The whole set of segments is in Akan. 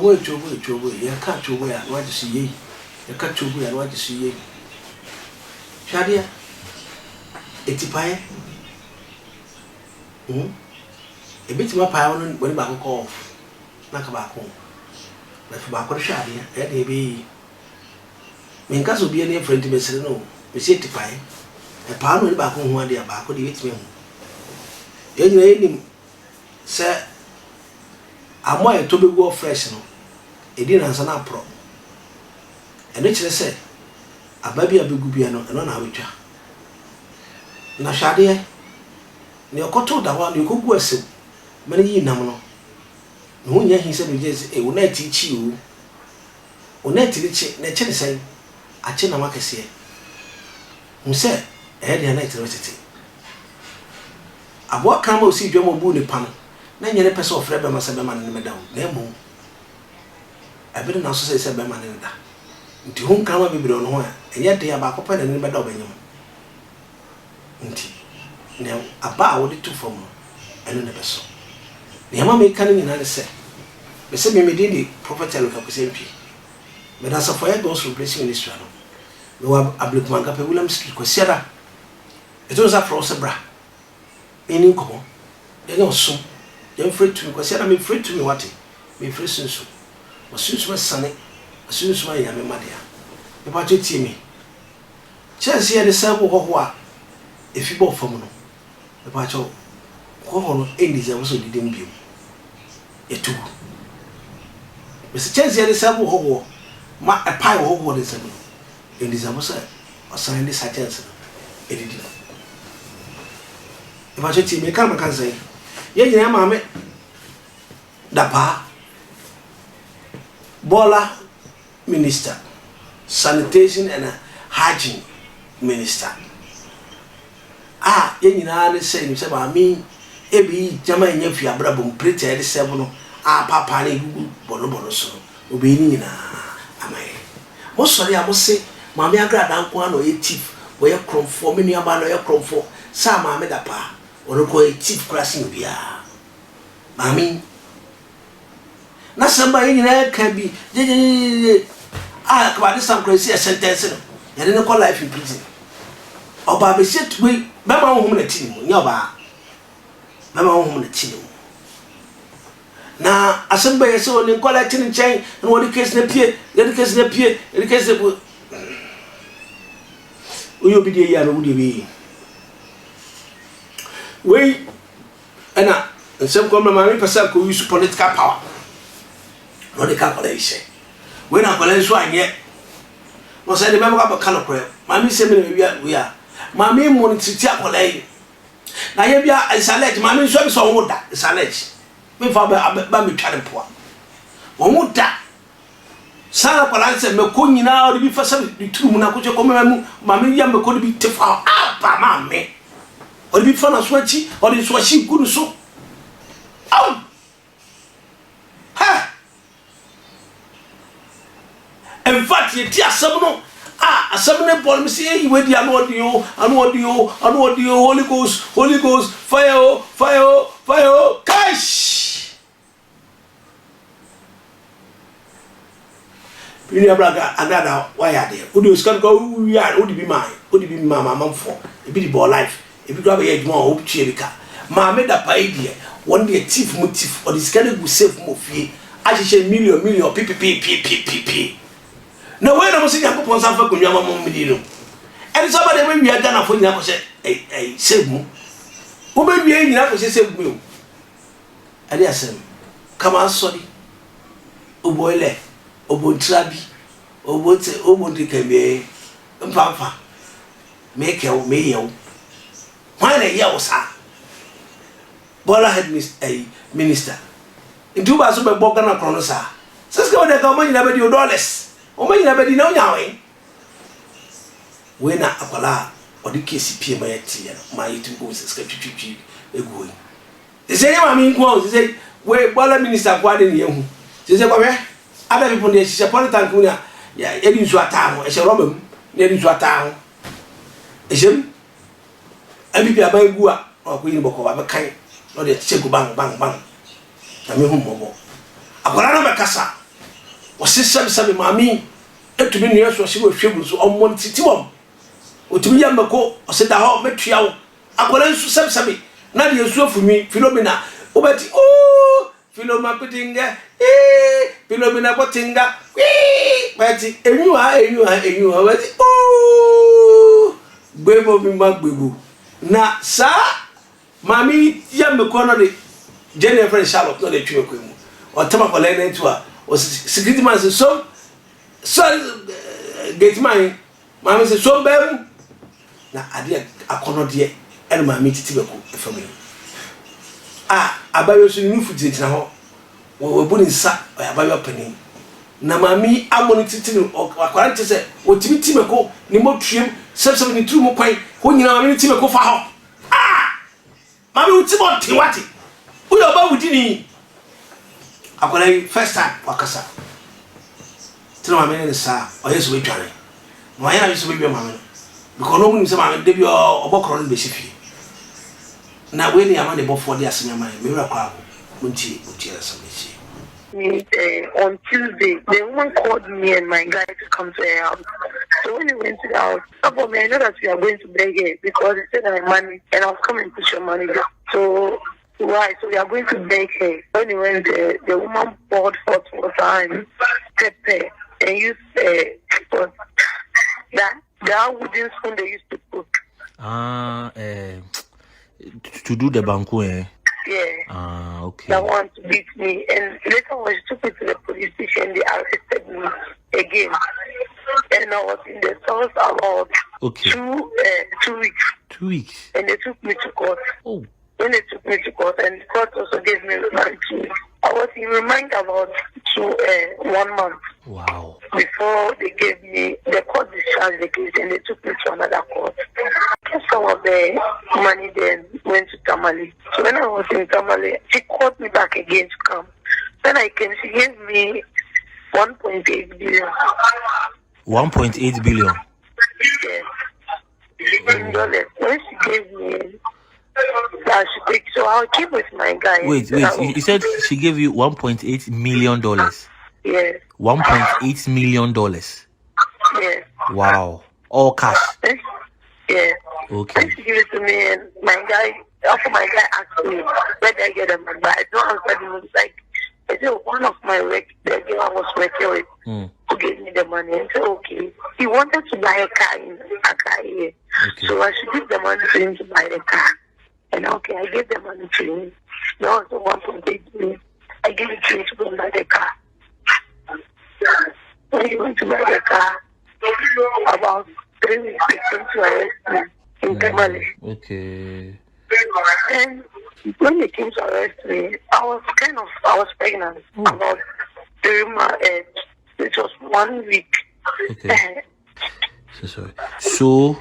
chobo ya ka chobo ya no ade siye ya ka chobo ya no ade siye shadia etipae ebitima pa won woni ba ko na ka ba ko na fi ba ko shadia e de bi men ka so bi ne friend be sere no be se etipae e pa no ni ba ko hu ade ba ko de bitime hu e nyina enim se amo e to be go fresh no edi na nsa na pro ene kire se ababi abegu bia no eno na awetwa na hwade ne okoto da wa ne kogu asem mane yi nam no no hu nya hin se be je e wo na ti chi o na ti chi na che ne sai a che na makese mu se e de na itire tete abo kan ma o si dwam obu ne pa no na nyere pese ofre be ma se be ma ne me da o na emu abiri na so se be ma ne da nti hon kan ma bibire no ho a enye de aba ko pa ne be da o benyam nti ne aba a wo de tu fom no eno ne beso ne ma me kan nyina ne se be se me medin di prophet Luka ko sempi me da so for ya go so blessing ministry no me wa ablikman ka pe William Street ko siara eto za pro se bra eni ko ye no so ye free to me ko siara me free to me what me free sunsu o sunsu sane sunsu ma ya me madia me pa tie me chance ye de se wo ho a efi bo fam no me pa cho ko ho no eni ze wo so didim biom etu me se chance ye de se wo ho ma a pie wo ho de se no eni ze wo so asan de sa chance no edidi e pa cho tie me kan ma kan say ye nyina ma me Dapaah Bola Minister, Sanitation and Hygiene Minister. Ye nyina ne say ni se ba mi ebi jama nya fi abrabom preacher de sebo no papa na gugu bono so obi ni nyina amaye mo sori a mo se ma me agrada nko ano e chief wo ye kromfo me nua ba no ye kromfo sa ma me Dapaah ono ko e chief class ni bia mami na samba yin na ka bi je ka ba some crazy sentence no ya de ko life in prison oba be set we be ma ho na tin mo nya ba be ma ho na tin mo na asamba ye so ni ko la tin chen no wodi case na pie ye case na pie ye case bu uyo bi de ya no wodi bi we ana nsem ko ma mi pesa ko use political power no de calculation we na kwale so anye no say de memo ka kan ko ma mi se me we are ma mi mo ni titi akwale na ye bia isalage ma mi so bi so wo da isalage me fa ba mi tware po wo da sa kwala se me ko nyina o bi fa sa bi turu mu na ko je ko ma mi ya me ko bi tefa pa ma me o bi fa na so achi o di so achi guru so au ha. In fact, ye tia sabno asabne Paul me say we di anu audio Holy Ghost fire cash Bini abraga another why are there odi oskan go we are odi bi mama mamfo e bi di ball life e bi grab ye adwuma o bi tue bika ma me Dapaah idea one day thief motive or this kind go save mo fie a million pp no way no say yakopon sanfa konwa mamom midi no and somebody when we are Ghana for nyina ko say save mu wo be wie nyina ko say save mu ali asem kama sorry oboile obontrabi obondi kembe mfafa make you me you why na ya osa Bola head minister ndu ba so be boga na krono sa sese ko de ka mo nyina be di $. O ma nyina be di na onyawe we na akwala o de kesi pie ma yati ya ma yitu go sese twitwi egu yi sese ya ma mi nko sese we Bola minister kwa de ne hu sese kwa be ada bi pon de sese politan ku na ya di nsu ata ho e se roba mu na di nsu ata ho e jem abi bi aba egu a o ko yin boko ba be kan no de chegu bang na me hu mobo akwala na be kasa osesem mami etumi nua so se wo hwebu so omon titi wom otumi ya mako oseda ho metua wo akola nsu sem na de nsu afumi Philomena obati Philomena putinga Philomena potinga bati enyu bati gbebo mi magbebo na sa mami ya mako no de Jennifer Charlotte no de twi mako mu o tama ko le na tu a o security man so gate man mami se so bem na ade akono de ene mami titi beko efami abayo so nufu titina ho wo bu ni sa abayo pani na mami amoni titi no akwara se wo timi timeko ni motuem sebsebe ni turu mo kwan ho nyina mami timeko fa ho mami wo timo tiwati uyo ba wudi ni akwara first time wakasa tino mami ne sa oyeso we tware no aya na so we mami because no mun se mami de bi obokoro no be sifi na we ni amane bofo de asenya man me wura kwa munti asamachi. On Tuesday, the woman called me and my guy to come to her house. So when we went to the house, I know that we are going to Tvgh because he said I have money and I'll come and put your money there. So why? So we are going to Tvgh. When we went there, the woman poured hot water and pepper and used that wooden spoon they used to cook. To do the banku, eh? Yeah. Okay. That want to beat me. And later when she took me to the police station, they arrested me again. And I was in the cells about 2 weeks. 2 weeks. And they took me to court. Oh. When they took me to court, and the court also gave me remand 2 weeks. I was in remand about 1 month. Wow. Before they gave me, the court discharged the case and they took me to another court. Some of the money then went to Tamale. So when I was in Tamale, she called me back again to come. When I came, she gave me 1.8 billion. 1.8 billion? Yes. In dollars. When she gave me that, she take, so I came with my guy. Wait. You said she gave you $1.8 million? Yes. $1.8 million? Yes. Wow. All cash? Yeah. Okay. When she gave it to me, and my guy asked me where did I get the money, but I don't answer him. It's like, I said, one of my the girl I was working with, who gave me the money, and said, okay. He wanted to buy a car here. Okay. So I should give the money to him to buy the car. And okay, I gave the money to him. Now also 1.8 million. I gave it to him to go and buy the car. When he went to buy the car, about 3 weeks he came to arrest me in Tamale. Okay. And when they came to arrest me, I was pregnant. About 3 months. It was 1 week. Okay. So sorry. So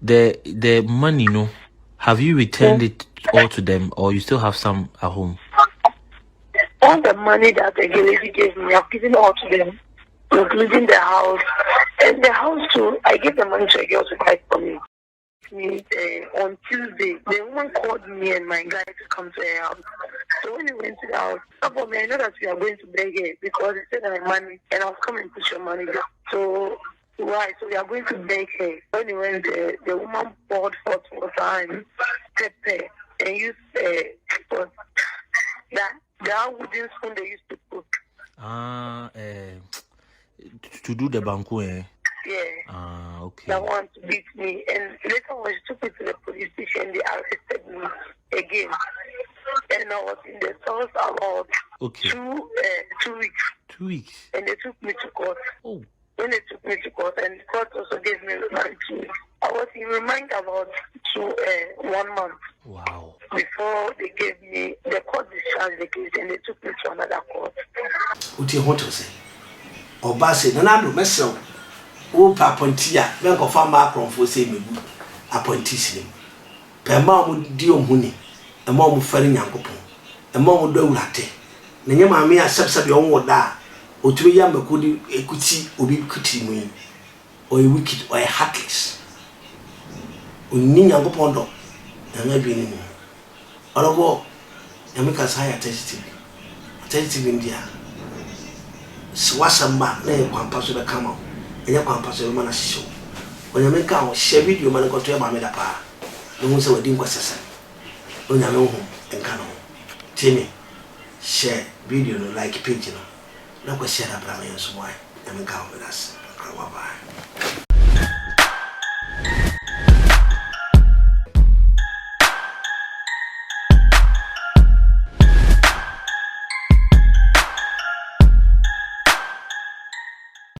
the money, no, have you returned it all to them, or you still have some at home? All the money that the lady gave me, I've given all to them, including the house. And the house too, I gave the money to a girl to buy for me. On Tuesday, the woman called me and my guy to come to her house. So when we went to the house, I know that we are going to Tvgh because he said I have money and I'll come and put your money there. So why? So we are going to Tvgh. When we went there, the woman poured hot water and pepper and used that wooden spoon they used to cook. To do the banku, eh? Yeah. Okay. That want to beat me. And later when she took me to the police station, they arrested me again. And I was in the cells about 2 weeks. 2 weeks. And they took me to court. Oh. When they took me to court, and the court also gave me remand 2 weeks. I was in remand about 1 month. Wow. Before they gave me, the court discharged the case and they took me to another court. What do you want to say? Obase, Nanado, Messel, O Papontia, Bank of Macron for say me, appointees him. Per mom dio money, a mom ferring Yankopon, a mom do latte. Nanyama me accepts your own da, or 2 young Makudi, equity, or be kuti, or a wicked or a heartless. Unin Yankopondo, and I be in all of all, Yamika's high attentive India. si wasamba na kwampa so be kama enye kwampa so be mana hyew onyame ka ho share video man ko to e ma me Dapaah no hu se wadi nkwasesa onyame ho enka no timi share video no like page no na ko share abra me so boy enka ho me das bye.